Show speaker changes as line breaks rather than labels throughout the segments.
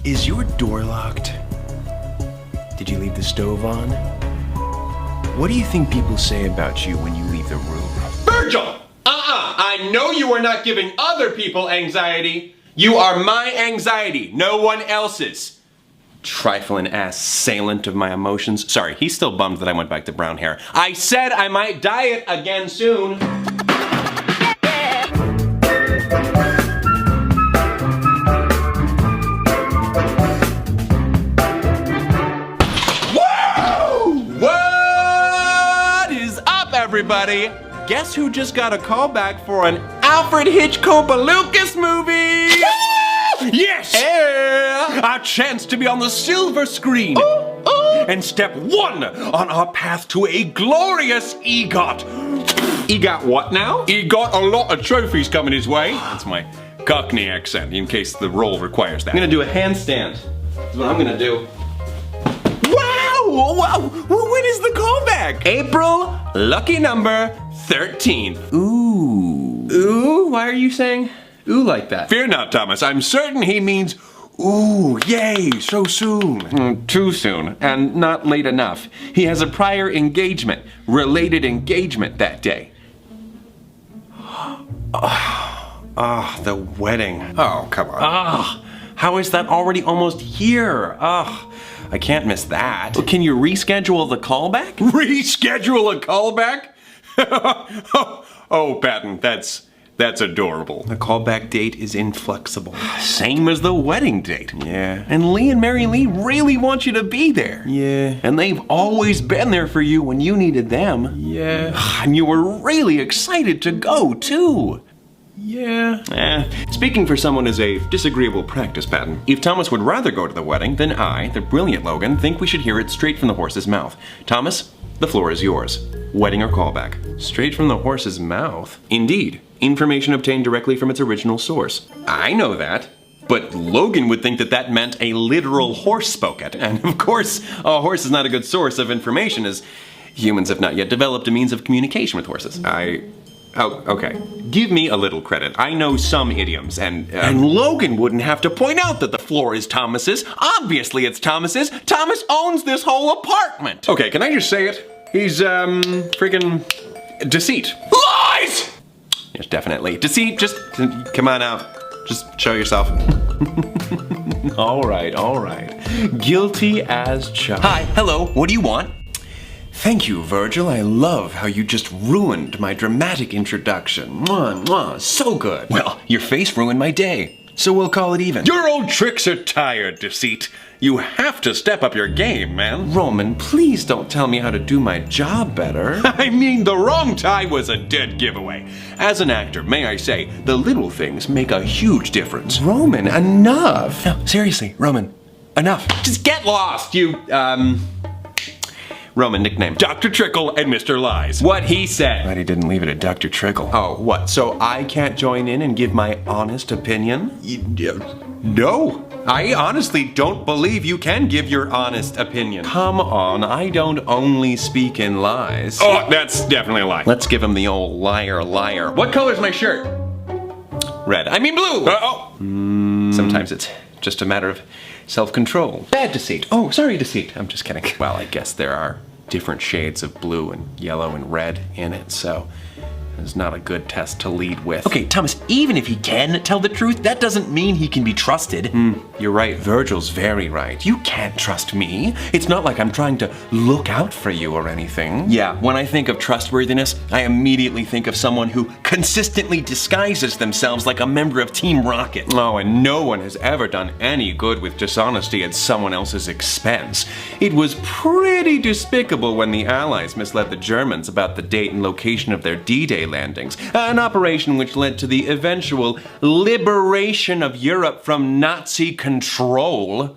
Is your door locked? Did you leave the stove on? What do you think people say about you when you leave the room?
Virgil! I know you are not giving other people anxiety. You are my anxiety, no one else's. Trifling assailant of my emotions. Sorry, he's still bummed that I went back to brown hair. I said I might dye it again soon. Whoa! What is up, everybody? Guess who just got a call back for an Alfred Hitchcock Lucas movie? Yes! A chance to be on the silver screen. And step 1 on our path to a glorious EGOT. EGOT what now? He got a lot of trophies coming his way. That's my Cockney accent, in case the role requires that. I'm gonna do a handstand. That's what I'm gonna do. Wow! When is the callback? April, lucky number 13. Ooh. Ooh? Why are you saying ooh like that? Fear not, Thomas. I'm certain he means ooh, yay, so soon. Too soon, and not late enough. He has a prior engagement, related engagement that day. The wedding. Oh, come on. How is that already almost here? I can't miss that. Can you reschedule the callback? Reschedule a callback? Oh, Patton, that's adorable. The callback date is inflexible. Same as the wedding date. Yeah. And Lee and Mary Lee really want you to be there. Yeah. And they've always been there for you when you needed them. Yeah. And you were really excited to go, too. Yeah. Speaking for someone is a disagreeable practice, Patton. If Thomas would rather go to the wedding, then I, the brilliant Logan, think we should hear it straight from the horse's mouth. Thomas, the floor is yours. Wedding or callback? Straight from the horse's mouth? Indeed. Information obtained directly from its original source. I know that, but Logan would think that that meant a literal horse spoke it. And of course, a horse is not a good source of information, as humans have not yet developed a means of communication with horses. Oh, okay. Give me a little credit. I know some idioms, and Logan wouldn't have to point out that the floor is Thomas's. Obviously it's Thomas's. Thomas owns this whole apartment. Okay, can I just say it? He's, freaking deceit. Lies! Yes, definitely. Deceit, just come on out. Just show yourself. All right. Guilty as charged. Hi, hello, what do you want? Thank you, Virgil. I love how you just ruined my dramatic introduction. Mwah, so good. Well, your face ruined my day, so we'll call it even. Your old tricks are tired, Deceit. You have to step up your game, man. Roman, please don't tell me how to do my job better. I mean, the wrong tie was a dead giveaway. As an actor, may I say, the little things make a huge difference. Roman, enough. No, seriously, Roman, enough. Just get lost, you, Roman nickname. Dr. Trickle and Mr. Lies. What he said. But he didn't leave it at Dr. Trickle. Oh, what? So I can't join in and give my honest opinion? No. I honestly don't believe you can give your honest opinion. Come on, I don't only speak in lies. Oh, that's definitely a lie. Let's give him the old liar. What color's my shirt? Red. I mean blue. Sometimes it's just a matter of self-control. Bad Deceit. Oh, sorry, Deceit. I'm just kidding. Well, I guess there are different shades of blue and yellow and red in it, so it's not a good test to lead with. Okay, Thomas, even if he can tell the truth, that doesn't mean he can be trusted. You're right, Virgil's very right. You can't trust me. It's not like I'm trying to look out for you or anything. Yeah, when I think of trustworthiness, I immediately think of someone who consistently disguises themselves like a member of Team Rocket. Oh, and no one has ever done any good with dishonesty at someone else's expense. It was pretty despicable when the Allies misled the Germans about the date and location of their D-Day landings, an operation which led to the eventual liberation of Europe from Nazi control.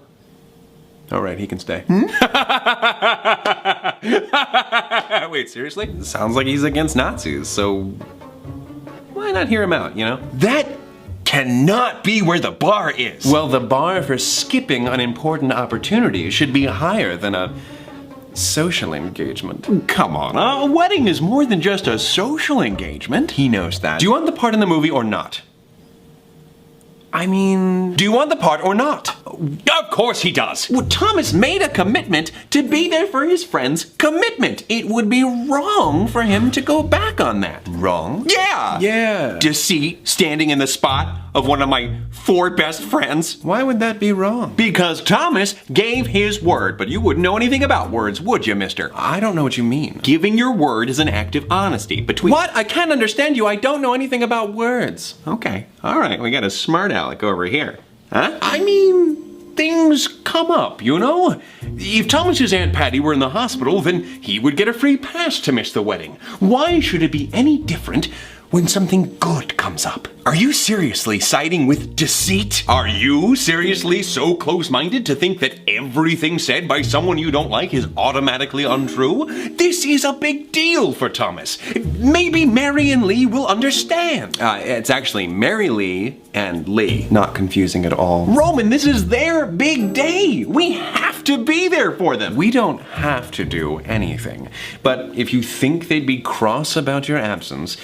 All right, he can stay. Wait, seriously? Sounds like he's against Nazis, so why not hear him out, you know? That cannot be where the bar is. Well, the bar for skipping unimportant opportunities should be higher than a social engagement. Come on, a wedding is more than just a social engagement. He knows that. Do you want the part in the movie or not? I mean, do you want the part or not? Of course he does. Well, Thomas made a commitment to be there for his friends. Commitment. It would be wrong for him to go back on that. Wrong? Yeah.
Yeah.
Deceit, standing in the spot of one of my 4 best friends.
Why would that be wrong?
Because Thomas gave his word, but you wouldn't know anything about words, would you, mister?
I don't know what you mean.
Giving your word is an act of honesty between—
What? I can't understand you. I don't know anything about words.
Okay, all right, we got a smart aleck over here. Huh? I mean, things come up, you know? If Thomas's Aunt Patty were in the hospital, then he would get a free pass to miss the wedding. Why should it be any different when something good comes up? Are you seriously siding with deceit? Are you seriously so close-minded to think that everything said by someone you don't like is automatically untrue? This is a big deal for Thomas. Maybe Mary and Lee will understand.
It's actually Mary Lee and Lee. Not confusing at all.
Roman, this is their big day. We have to be there for them.
We don't have to do anything. But if you think they'd be cross about your absence,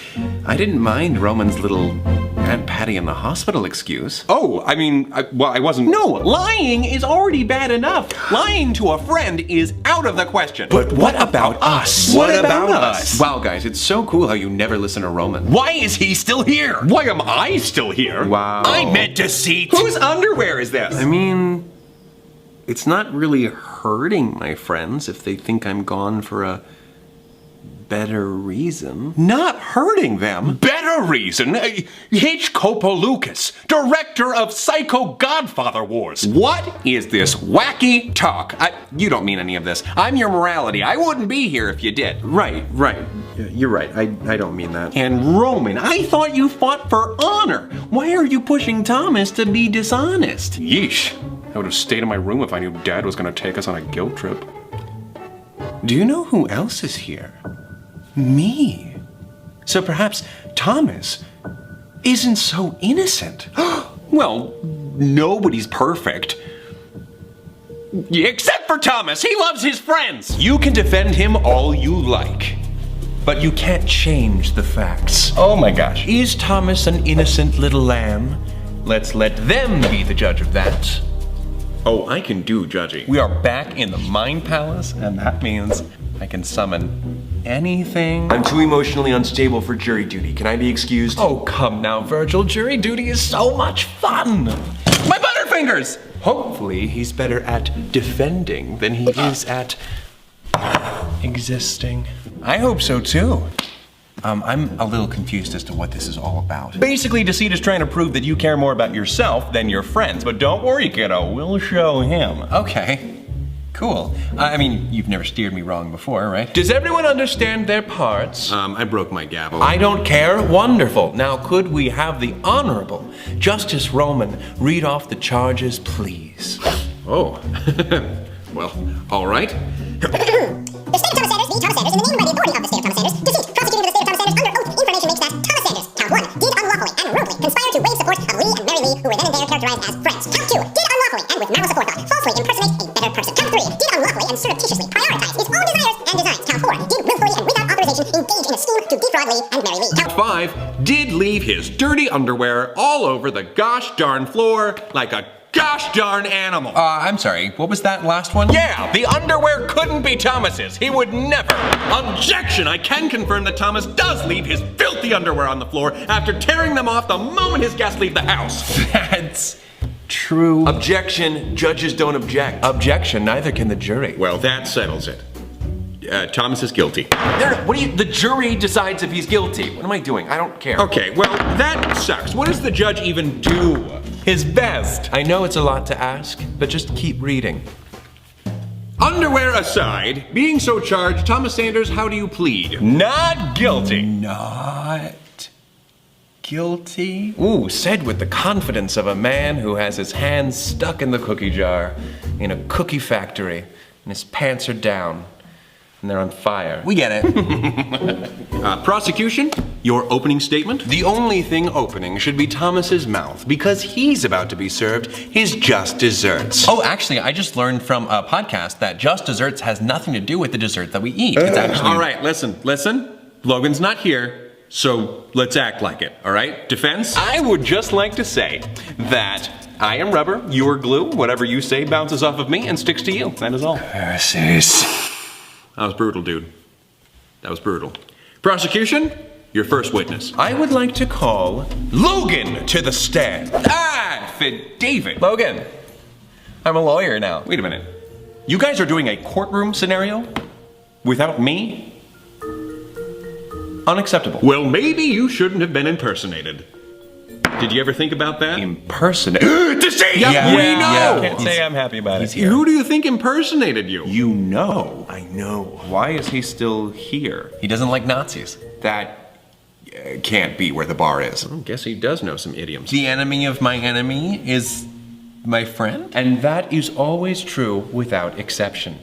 I didn't mind Roman's little Aunt Patty in the hospital excuse.
Oh, I mean, I wasn't— No, lying is already bad enough. Lying to a friend is out of the question.
But what about us?
What about us?
Wow, guys, it's so cool how you never listen to Roman.
Why is he still here? Why am I still here?
Wow.
I meant deceit. Whose underwear is this?
I mean, it's not really hurting my friends if they think I'm gone for a better reason.
Not hurting them? Better reason? H. Lucas, director of Psycho Godfather Wars. What is this wacky talk? You don't mean any of this. I'm your morality. I wouldn't be here if you did.
Right. You're right. I don't mean that.
And Roman, I thought you fought for honor. Why are you pushing Thomas to be dishonest?
Yeesh. I would have stayed in my room if I knew Dad was going to take us on a guilt trip.
Do you know who else is here? Me. So perhaps Thomas isn't so innocent.
Well, nobody's perfect. Except for Thomas. He loves his friends. You can defend him all you like.
But you can't change the facts.
Oh my gosh.
Is Thomas an innocent little lamb? Let's let them be the judge of that.
Oh, I can do judging.
We are back in the Mind Palace, and that means I can summon anything.
I'm too emotionally unstable for jury duty. Can I be excused?
Oh, come now, Virgil. Jury duty is so much fun.
My butterfingers!
Hopefully, he's better at defending than he is at existing. I hope so, too. I'm a little confused as to what this is all about.
Basically, deceit is trying to prove that you care more about yourself than your friends. But don't worry, kiddo. We'll show him.
Okay. Cool. I mean, you've never steered me wrong before, right?
Does everyone understand their parts?
I broke my gavel.
I don't care. Wonderful. Now, could we have the Honorable Justice Roman read off the charges, please?
Oh. Well, all right.
The state of Thomas Sanders, the Thomas Sanders, in the name by the authority of the state of Thomas Sanders, deceit, prosecuting the state of Thomas Sanders under oath, information makes that Thomas Sanders, count 1, did unlawfully and rudely conspire to waive support of Lee and Mary Lee, who were then and there characterized as friends. Count 2, did unlawfully and with marital support falsely impersonate a better person. Count 3, did unlawfully and surreptitiously prioritize his own desires and designs. Count 4, did willfully and without authorization engage in a scheme to defraud Lee and Mary Lee. Count
5, did leave his dirty underwear all over the gosh darn floor like a gosh darn animal.
I'm sorry, what was that last one?
Yeah, the underwear couldn't be Thomas's. He would never. Objection! I can confirm that Thomas does leave his filthy underwear on the floor after tearing them off the moment his guests leave the house.
That's true.
Objection! Judges don't object.
Objection, neither can the jury.
Well, that settles it. Thomas is guilty.
The jury decides if he's guilty. What am I doing? I don't care.
Okay, well, that sucks. What does the judge even do?
His best. I know it's a lot to ask, but just keep reading.
Underwear aside, being so charged, Thomas Sanders, how do you plead? Not guilty.
Not guilty? Ooh, said with the confidence of a man who has his hands stuck in the cookie jar in a cookie factory, and his pants are down. And they're on fire.
We get it. Prosecution, your opening statement?
The only thing opening should be Thomas's mouth, because he's about to be served his just desserts. Oh, actually, I just learned from a podcast that just desserts has nothing to do with the dessert that we eat. It's actually...
All right, listen. Logan's not here, so let's act like it, all right? Defense? I would just like to say that I am rubber, you are glue. Whatever you say bounces off of me and sticks to you. That is all. That was brutal, dude. That was brutal. Prosecution, your first witness.
I would like to call Logan to the stand.
David.
Logan, I'm a lawyer now.
Wait a minute. You guys are doing a courtroom scenario without me?
Unacceptable.
Well, maybe you shouldn't have been impersonated. Did you ever think about that?
Impersonate.
Deceit!
Yeah,
we know!
Can't say I'm happy about it.
Who do you think impersonated you?
You know.
I know. Why is he still here?
He doesn't like Nazis.
That can't be where the bar is.
I guess he does know some idioms.
The enemy of my enemy is my friend? And that is always true without exception.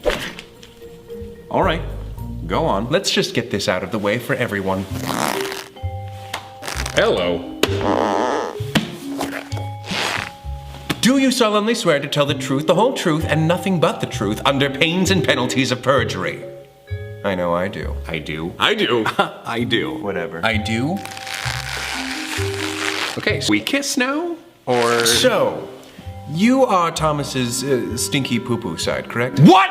All right, go on.
Let's just get this out of the way for everyone.
Hello.
Do you solemnly swear to tell the truth, the whole truth, and nothing but the truth under pains and penalties of perjury? I know I do.
I do. I do. I do.
Whatever. I do?
Okay, so we kiss now? Or...
So, you are Thomas's stinky poo-poo side, correct?
What?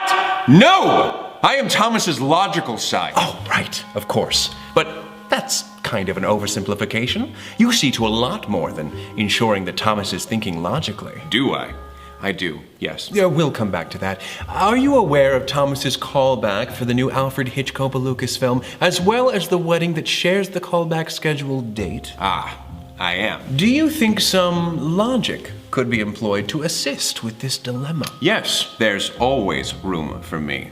No! I am Thomas's logical side.
Oh, right, of course. But that's kind of an oversimplification. You see to a lot more than ensuring that Thomas is thinking logically.
Do I? I do, yes.
Yeah, we'll come back to that. Are you aware of Thomas's callback for the new Alfred Hitchcock Lucas film, as well as the wedding that shares the callback scheduled date?
I am.
Do you think some logic could be employed to assist with this dilemma?
Yes, there's always room for me.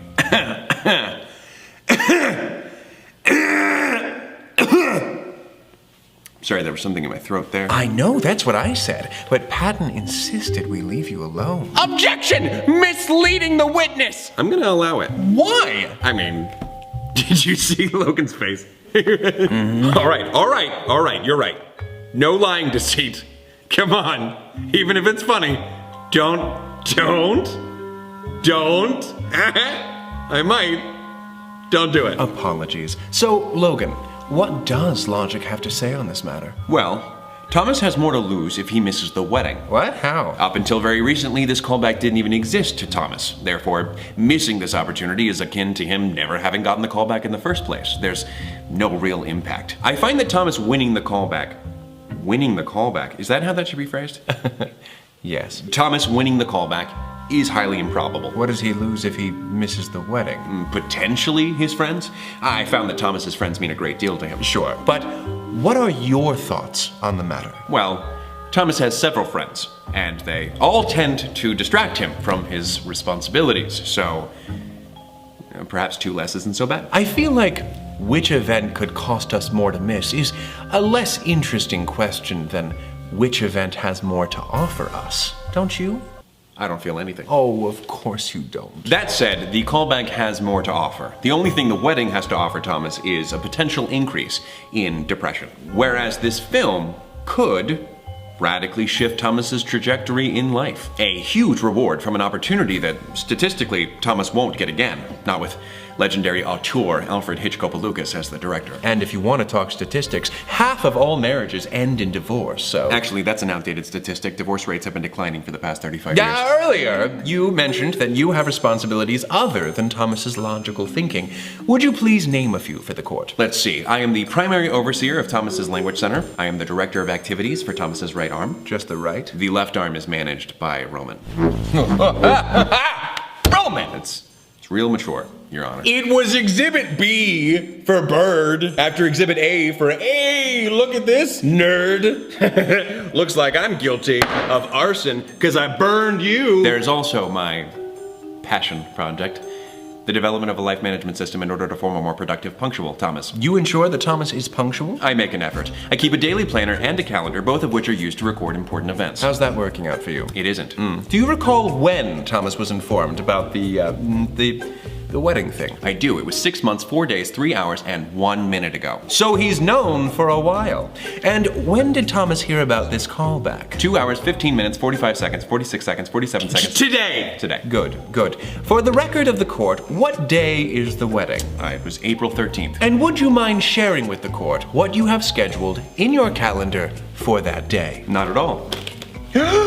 Sorry, there was something in my throat there.
I know, that's what I said, but Patton insisted we leave you alone.
Objection! Misleading the witness! I'm gonna allow it.
Why?
I mean, did you see Logan's face? All right, you're right. No lying, deceit. Come on, even if it's funny, don't. I might. Don't do it.
Apologies. So, Logan, what does logic have to say on this matter?
Well, Thomas has more to lose if he misses the wedding.
What? How?
Up until very recently, this callback didn't even exist to Thomas. Therefore, missing this opportunity is akin to him never having gotten the callback in the first place. There's no real impact. I find that Thomas winning the callback, is that how that should be phrased?
Yes.
Thomas winning the callback is highly improbable.
What does he lose if he misses the wedding?
Potentially his friends? I found that Thomas's friends mean a great deal to him.
Sure, but what are your thoughts on the matter?
Well, Thomas has several friends, and they all tend to distract him from his responsibilities, so perhaps two less isn't so bad.
I feel like which event could cost us more to miss is a less interesting question than which event has more to offer us, don't you?
I don't feel anything.
Oh, of course you don't.
That said, the callback has more to offer. The only thing the wedding has to offer Thomas is a potential increase in depression. Whereas this film could radically shift Thomas's trajectory in life. A huge reward from an opportunity that, statistically, Thomas won't get again. Not with legendary auteur Alfred Hitchcock Lucas as the director.
And if you want to talk statistics, half of all marriages end in divorce, so...
Actually, that's an outdated statistic. Divorce rates have been declining for the past 35 years.
Earlier, you mentioned that you have responsibilities other than Thomas's logical thinking. Would you please name a few for the court?
Let's see. I am the primary overseer of Thomas's Language Center. I am the director of activities for Thomas's right arm.
Just the right?
The left arm is managed by Roman.
Roman!
It's real mature, Your Honor.
It was Exhibit B for bird, after Exhibit A for, hey, look at this, nerd. Looks like I'm guilty of arson, because I burned you.
There's also my passion project, the development of a life management system in order to form a more productive, punctual Thomas.
You ensure that Thomas is punctual?
I make an effort. I keep a daily planner and a calendar, both of which are used to record important events.
How's that working out for you?
It isn't.
Do you recall when Thomas was informed about the wedding thing?
I do. It was 6 months, 4 days, 3 hours, and 1 minute ago.
So he's known for a while. And when did Thomas hear about this callback?
2 hours, 15 minutes, 45 seconds, 46 seconds, 47 seconds.
Today!
Today.
Good. For the record of the court, what day is the wedding?
It was April 13th.
And would you mind sharing with the court what you have scheduled in your calendar for that day?
Not at all.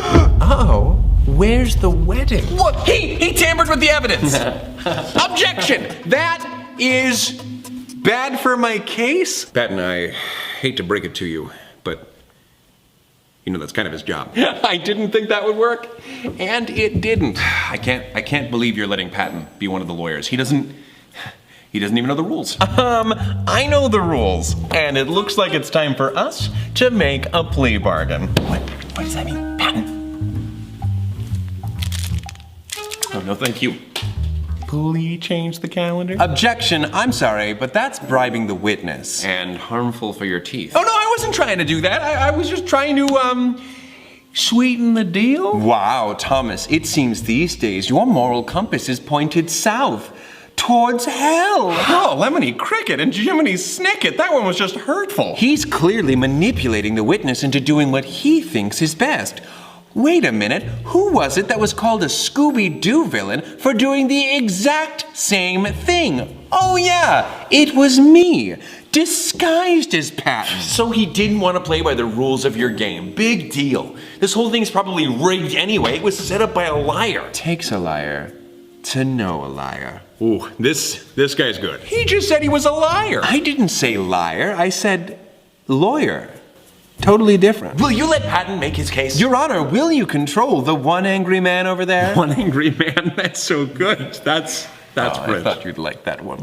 Oh, where's the wedding? Look, he tampered with the evidence. Objection! That is bad for my case.
Patton, I hate to break it to you, but you know that's kind of his job.
I didn't think that would work, and it didn't. I can't believe you're letting Patton be one of the lawyers. He doesn't even know the rules. I know the rules, and it looks like it's time for us to make a plea bargain. What does that mean, Patton? Oh, no, thank you. Please change the calendar. Objection, I'm sorry, but that's bribing the witness.
And harmful for your teeth.
Oh, no, I wasn't trying to do that. I was just trying to, sweeten the deal. Wow, Thomas, it seems these days your moral compass is pointed south. Towards hell. Oh, Lemony Cricket and Jiminy Snicket. That one was just hurtful. He's clearly manipulating the witness into doing what he thinks is best. Wait a minute, who was it that was called a Scooby-Doo villain for doing the exact same thing? Oh yeah, it was me, disguised as Patton. So he didn't want to play by the rules of your game. Big deal. This whole thing's probably rigged anyway. It was set up by a liar. Takes a liar to know a liar.
Ooh, this guy's good.
He just said he was a liar. I didn't say liar, I said lawyer. Totally different. Will you let Patton make his case? Your Honor, will you control the one angry man over there?
One angry man? That's so good. That's
I
French.
thought you'd like that one.